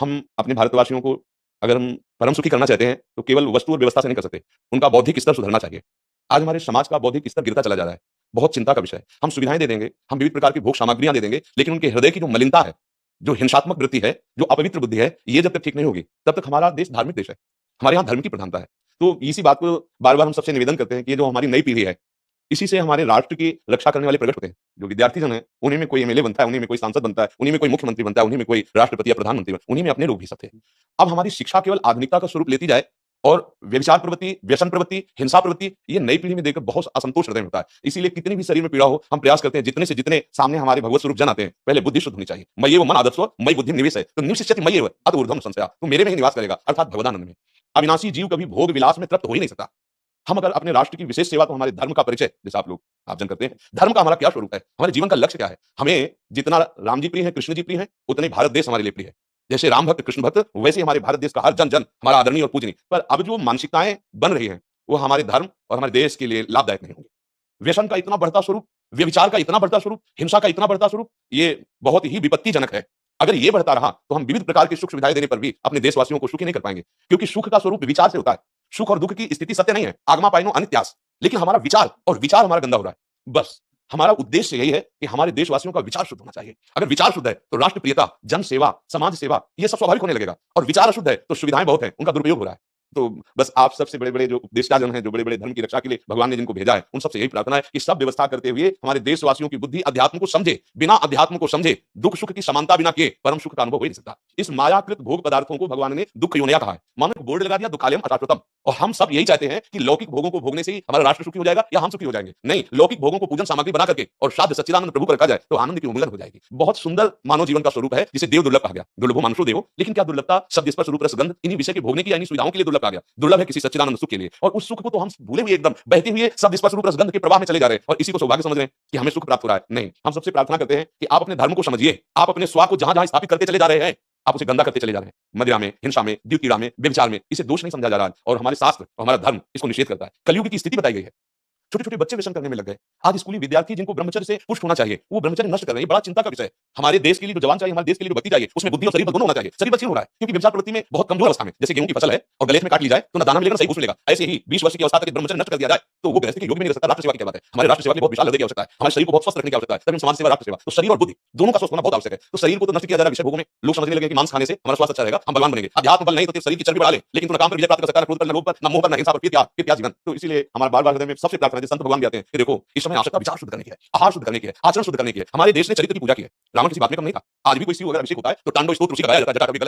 हम अपने भारतवासियों को अगर हम परम सुखी करना चाहते हैं, तो केवल वस्तु और व्यवस्था से नहीं कर सकते। उनका बौद्धिक स्तर सुधरना चाहिए। आज हमारे समाज का बौद्धिक स्तर गिरता चला जा रहा है। बहुत चिंता का विषय है। हम सुविधाएँ दे देंगे, हम विविध प्रकार की भोग सामग्रियाँ दे देंगे, लेकिन उनके हृदय की जो मलिनता है, जो हिंसात्मक वृत्ति है, जो अपवित्र बुद्धि है, ये जब तक ठीक नहीं होगी, तब तक हमारा देश धार्मिक देश है। हमारे यहाँ धर्म की प्रधानता है। तो इसी बात को बार-बार हम सबसे निवेदन करते हैं कि ये जो हमारी नई पीढ़ी है, इसी से हमारे राष्ट्र की रक्षा करने वाले प्रकट होते हैं। जो विद्यार्थीजन हैं, उन्हीं में कोई एमएलए बनता है, उन्हीं में कोई सांसद बनता है, उन्हीं में कोई मुख्यमंत्री बनता है, उन्हीं में कोई राष्ट्रपति या प्रधानमंत्री उन्हीं में अपने लोग भी सब थे। अब हमारी शिक्षा केवल आधुनिकता का स्वरूप लेती जाए और व्यभिचार प्रवृत्ति, व्यसन प्रवृत्ति, हिंसा प्रवृत्ति ये नई पीढ़ी में देखकर बहुत असंतोष हृदय में होता है। इसीलिए कितनी भी शरीर में पीड़ा हो, हम प्रयास करते हैं जितने से जितने सामने हमारे भगवत स्वरूप जन आते हैं, पहले बुद्धि शुद्ध होनी चाहिए। मय्येव मन आदत्स्व मयि बुद्धिम निवेशय। तो निवसिष्यति मय्येव अत ऊर्ध्वं संशयः। तो मेरे में ही निवास करेगा अर्थात भगवदानंद में। अविनाशी जीव कभी भोग विलास में तृप्त हो ही नहीं सकता। हम अगर अपने राष्ट्र की विशेष सेवा तो हमारे धर्म का परिचय जैसे आप जन करते हैं, धर्म का हमारा क्या स्वरूप है? हमारे जीवन का लक्ष्य क्या है? हमें जितना राम जी प्रिय हैं, कृष्ण जी प्रिय हैं, उतने ही भारत देश हमारे लिए प्रिय है। जैसे राम भक्त, कृष्ण भक्त, वैसे ही हमारे भारत देश का हर जन-जन हमारा आदरणीय और पूजनीय। पर अब जो मानसिकताएँ बन रही हैं, वो हमारे धर्म और हमारे देश के लिए लाभदायक नहीं होंगी। व्यसन का इतना बढ़ता स्वरूप, व्यभिचार का इतना बढ़ता स्वरूप, हिंसा का इतना बढ़ता स्वरूप, ये बहुत ही विपत्तिजनक है। अगर ये बढ़ता रहा, तो हम विविध प्रकार की सुख सुविधाएँ देने पर भी अपने देशवासियों को सुखी नहीं कर पाएँगे। क्योंकि सुख का स्वरूप विचार से होता है। सुख और दुःख की स्थिति सत्य नहीं है। आगमा पाइनो अनित्यास। लेकिन हमारा विचार और विचार हमारा गंदा हो रहा है। बस हमारा उद्देश्य यही है कि हमारे देशवासियों का विचार शुद्ध होना चाहिए। अगर विचार शुद्ध है, तो राष्ट्र प्रियता, जन सेवा, समाज सेवा ये सब स्वाभाविक होने लगेगा और विचार अशुद्ध है, तो सुविधाएँ बहुत हैं, उनका दुरुपयोग हो रहा है। तो बस आप सबसे बड़े-बड़े जो उपदेष्टाजन हैं, जो बड़े-बड़े धर्म की रक्षा के लिए भगवान ने जिनको भेजा है, उन सबसे यही प्रार्थना है कि सब व्यवस्था करते हुए हमारे देशवासियों की बुद्धि अध्यात्म को समझे। बिना अध्यात्म को समझे, दुःख-सुख की समानता बिना किए परम सुख का अनुभव हो ही नहीं सकता। इस मायाकृत भोग पदार्थों को भगवान ने दुःख योनया कहा है। मानो बोर्ड लगा दिया दुःखालयम अशाश्वतम। और हम सब यही चाहते हैं कि लौकिक भोगों को भोगने से ही हमारा राष्ट्र सुखी हो जाएगा या हम सुखी हो जाएंगे। नहीं, लौकिक भोगों को पूजन सामग्री बना करके और शाद्य सच्चिदानंद प्रभु को रखा जाए, तो आनंद की उन्मूलन हो जाएगी। बहुत सुंदर मानव जीवन का स्वरूप है, जिसे देव दुर्लभ कहा गया। दुर्लभो मानुषो देवो। लेकिन क्या दुर्लभता शब्द स्पर्श रूप रस गंध इन्हीं विषय के भोगने की या इन्हीं सुविधाओं के लिए दुर्लभ कहा गया? दुर्लभ है किसी सच्चिदानंद सुख के लिए। और उस सुख को तो हम भूले हुए एकदम बहते हुए शब्द स्पर्श रूप रस गंध के प्रवाह में चले जा रहे हैं और इसी को सौभाग्य समझ रहे हैं कि हमें सुख प्राप्त हो रहा है। नहीं, हम सबसे प्रार्थना करते हैं कि आप अपने धर्म को समझिए। आप अपने स्वार्थ को जहां-जहां स्थापित करते चले जा रहे हैं, आप उसे गंदा करते चले जा रहे हैं। मदिरा में, हिंसा में, द्वितीयता में, व्यभिचार में इसे दोष नहीं समझा जा रहा है और हमारे शास्त्र और हमारा धर्म इसको निषेध करता है। कलयुग की स्थिति बताई गई है। छोटे-छोटे बच्चे व्यसन करने में लग गए। आज स्कूली विद्यार्थी जिनको ब्रह्मचर्य से पुष्ट होना चाहिए, वो ब्रह्मचर्य नष्ट कर रहे हैं। ये बड़ा चिंता का विषय है। हमारे देश के लिए जो जवान चाहिए, हमारे देश के लिए जो भक्ति चाहिए, उसमें बुद्धि और शरीर बल दोनों होना चाहिए। शरीर बल क्षीण हो रहा है क्योंकि व्यभिचार प्रवृत्ति में बहुत कमजोर अवस्था में, जैसे गेहूं की फसल है और गलेत में काट ली जाए तो ना दाना मिलेगा ना सही भूस मिलेगा। ऐसे ही 20 वर्ष की अवस्था तक ब्रह्मचर्य नष्ट कर दिया जाए, तो वो गृहस्थी के योग में नहीं रह सकता। राष्ट्र सेवा की क्या बात है? हमारे राष्ट्र सेवा के लिए बहुत विशाल हृदय की आवश्यकता है। हमारे शरीर को बहुत स्वस्थ रखने की आवश्यकता है। तभी समाज सेवा, राष्ट्र सेवा। तो शरीर और बुद्धि दोनों का स्वस्थ होना बहुत आवश्यक है। तो शरीर को तो नष्ट किया जा रहा है विषय भोगों में। लोग समझने लगे कि मांस खाने से हमारा स्वास्थ्य अच्छा रहेगा, हम बलवान बनेंगे। अध्यात्म बल नहीं तो शरीर की चर्बी बढ़ा ले, लेकिन तू ना काम पर विजय प्राप्त कर सकता है, क्रोध पर, ना लोभ पर, ना मोह पर, ना हिंसा पर, फिर क्या जीवन। तो इसीलिए हमारा बार-बार हृदय में सबसे प्रार्थना है, संत भगवान भी आते हैं कि देखो इस समय आवश्यकता विचार शुद्ध करने की है, आहार शुद्ध करने की है, आचरण शुद्ध करने की है। हमारे देश ने चरित्र की पूजा की है। रावण किसी बात में कम नहीं था। आज भी कोई शिव वगैरह अभिषेक होता है तो टांडव स्तोत्र उसी का गाया जाता है, जटा कवि गले